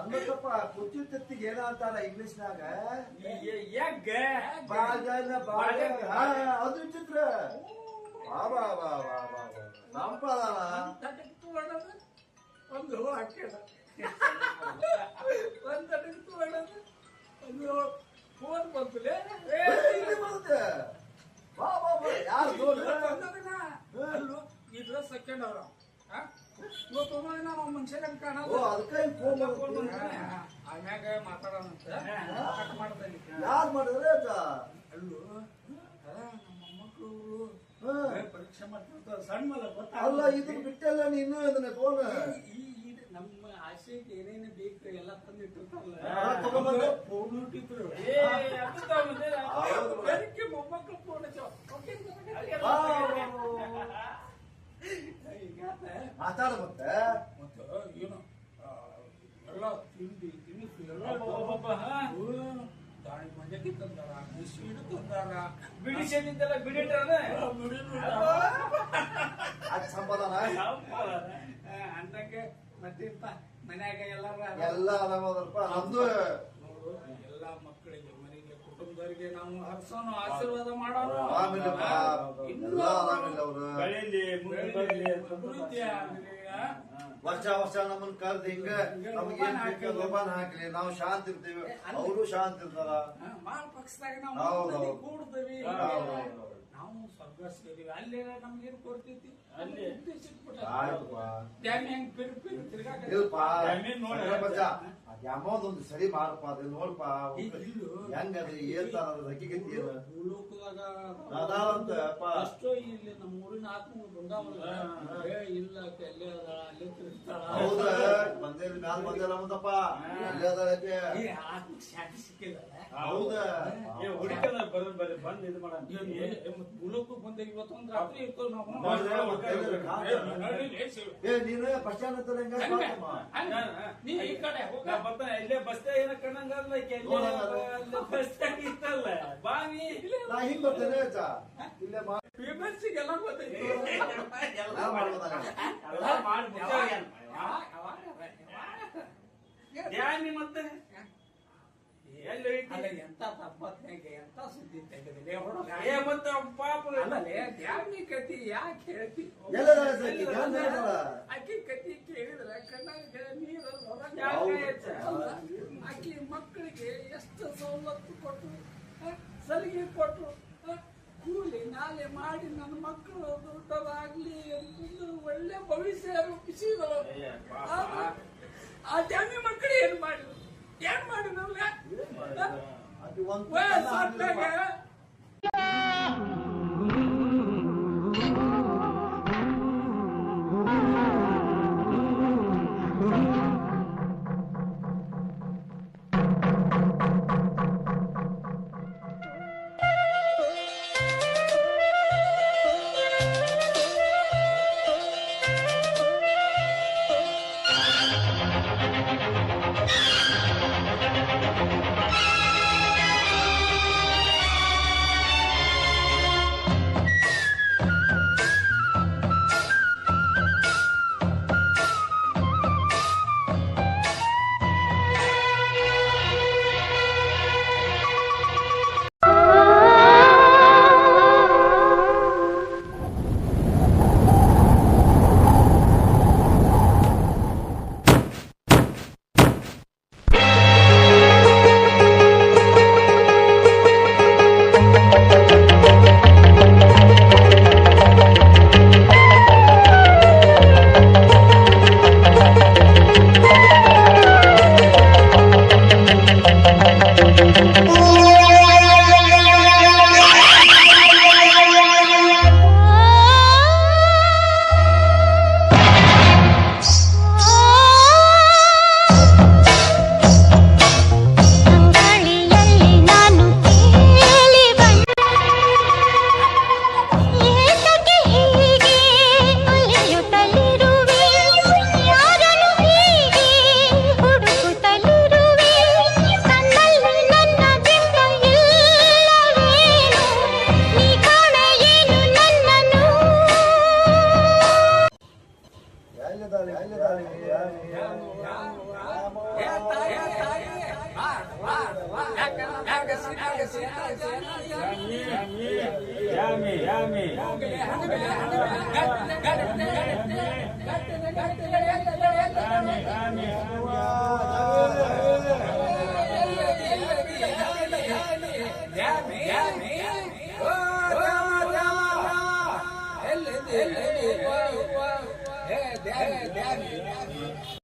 ಅನ್ಬೇಕಪ್ಪ ಕುಚ್ಚು ತತ್ತಿಗೆ ಏನ ಅಂತಾರ ಇಂಗ್ಲಿಷ್ನಾಗ ಎಗ್ ಅದು ಚಿತ್ರ ಬಾಬಾ ಬಾಬಾ ಬಾಬಾ ನಂಪದಾನ ಒಂದು ಹಾಕ್ಯಾರ ಒಂದ್ ತಟಕ್ ತಗೊಳ್ಳೋದು ಒಂದು ಫೋನ್ ಬಂತಲೇ ಬರುತ್ತೆ ಬಾ ಬಾ ಬಾ ಯಾರು ಇದ್ರ ಸೆಕೆಂಡ್ ಅವ್ರ ಇವತ್ತು ನಾವು ಮನುಷ್ಯನ ಕಾಣೋದು ಅದಕ್ಕೆ ಫೋನ್ ಆಮ್ಯಾಗ ಮಾತಾಡೋಣಂತ ಕಟ್ ಮಾಡ್ತೇನೆ ಯಾರು ಮಾಡಿದ್ರೆ ಅಲ್ಲೂ ನಮ್ಮ ಮಕ್ಕಳು ಪರೀಕ್ಷೆ ಮಾಡ್ತಿರ್ತಾರೆ ಸಣ್ಣ ಮಲ ಅಲ್ಲ ಇದನ್ನ ಬಿಟ್ಟಲ್ಲ ನೀನು ಅದನ್ನ ಫೋನ್ ನಮ್ಮ ಆಸೆಗೆ ಏನೇನು ಬೇಕು ಎಲ್ಲ ತಂದಿಟ್ಟಿರ್ತಾರಲ್ಲ ಫೋನ್ ಇಟ್ಟಿದ್ರು ಅದಕ್ಕೆ ಮೊಮ್ಮಕ್ಕಳು ಫೋನ್ ಮಾತಾಡ ಮತ್ತೆ ಏನು ಎಲ್ಲ ತಿಂಡಿ ತಿನಿಸು ಎಲ್ಲ ದಾಳಿ ಮಂಜಕ್ಕೆ ತಂದಾರ ಬಿಸಿಡು ತಂದಾರ ಬಿಡಿಸಿದ್ದೆಲ್ಲ ಬಿಡಿಟ್ರ ಅದು ಸಂಪಾದನ ಅಂದಂಗೆ ಮತ್ತಿಂತ ಮನ್ಯಾಗ ಎಲ್ಲ ಆರಾಮದಲ್ಪ ನಮ್ದು ನೋಡು ಎಲ್ಲಾ ಮಕ್ಕಳಿಗೆ ಮನೆಗೆ ಕುಟುಂಬದವರಿಗೆ ನಾವು ಹರ್ಸೋನು ಆಶೀರ್ವಾದ ಮಾಡೋನು ಎಲ್ಲ ಆರಾಮಿಲ್ಲ ಅವರು ಅಭಿವೃದ್ಧಿ ಆಗಲಿ ವರ್ಷ ವರ್ಷ ನಮ್ಮನ್ನ ಕರ್ದು ಹಿಂಗ ನಮ್ಗೆ ಏನ್ ಬೇಕು ಲೋಬಾನ ಹಾಕ್ಲಿ ನಾವು ಶಾಂತಿ ಇರ್ತೀವಿ ಅವರು ಶಾಂತಿ ಇರ್ತಾರ ಮಾಲ್ ಪಕ್ಷದಾಗ ನಾವು ಕೂಡ್ತೀವಿ ನಾವು ಸ್ವರ್ಗ ಸೇರಿವಿ ಅಲ್ಲೇ ನಮ್ಗೇನು ಕೊಡ್ತೈತಿ ಅಲ್ಲಿ ಡ್ಯಾಮ್ ಹೆಂಗ್ ಯಾವ್ದೊಂದು ಸರಿ ಮಾಡಪ್ಪ ಅದು ನೋಡಪ್ಪ ಹೆಂಗ ಅದು ಏರ್ತಾರ ಹಕ್ಕಿಗತಿ ಅದಾವಂತ ಅಷ್ಟೋ ಇಲ್ಲಿ ನಮ್ಮ ಊರಿನ ಆತ್ಮ ಬೃಂದಾವನ ಇಲ್ಲ ಅಲ್ಲೇ ಅಲ್ಲೇ ತಿರುಗ್ತಾಳ ಹೌದ ಬಂದೇಲಿ ಮ್ಯಾಲ ಬಂದಿಲ್ಲ ಮುಂದಪ್ಪ ಅಲ್ಲೇ ಅದಕ್ಕೆ ಆತ್ಮಕ್ಕೆ ಶಾಂತಿ ಸಿಕ್ಕಿಲ್ಲ ಹೌದ ಹುಡುಕಲ್ಲ ಬಂದ್ ಇದು ಮಾಡ ಭೂಲೋಕಕ್ಕೆ ಬಂದ ಇವತ್ತೊಂದು ರಾತ್ರಿ ಇರ್ತೇವೆ ನಾವು ನೀನು ಬಸ್ ಸ್ಟ್ಯಾಂಡ್ ನೀ ಈ ಕಡೆ ಬರ್ತಾನೆ ಇಲ್ಲೇ ಬಸ್ತಾಗ ಏನ ಕಣ್ಣಂಗಲ್ಲ ಬಸ್ತಾಗ ಇತ್ತಲ್ಲ ಬಾವಿ ನಾ ಹಿಂಗ್ ಬರ್ತೇನೆ ಇಲ್ಲೇ ಪೇಮೆಂಟ್ಸಿಗೆಲ್ಲ ಗೊತ್ತೈತಿ ಮತ್ತೆ ಅಲ್ಲ ಎಂತ ತಪ್ಪತ್ನಾಗ ಎಂತ ಸುದ್ದಿ ತೆಗೆದಿದೆ ಮತ್ತೆ ಪಾಪ ಅಲ್ಲೇ ದ್ಯಾಮಿ ಕತಿ ಯಾಕೆ ಹೇಳ್ತಿ ಆಕಿ ಕತಿ ಕೇಳಿದ್ರೆ ಕಣ್ಣಾಗ ನೀರಲ್ಲ ಆಕಿ ಮಕ್ಕಳಿಗೆ ಎಷ್ಟು ಸವಲತ್ತು ಕೊಟ್ಟರು ಸಲಿಗೆ ಕೊಟ್ಟರು ಕೂಲಿ ನಾಲೆ ಮಾಡಿ ನನ್ನ ಮಕ್ಕಳು ದೊಡ್ಡದಾಗ್ಲಿ ಅಂತಂದು ಒಳ್ಳೆ ಭವಿಷ್ಯ ರೂಪಿಸಿದರು ಆ ದ್ಯಾಮಿ ಮಕ್ಕಳು ಏನ್ ಮಾಡಿದ್ರು ಏನ್ ಮಾಡಿದ್ರಲ್ಲ Yummy.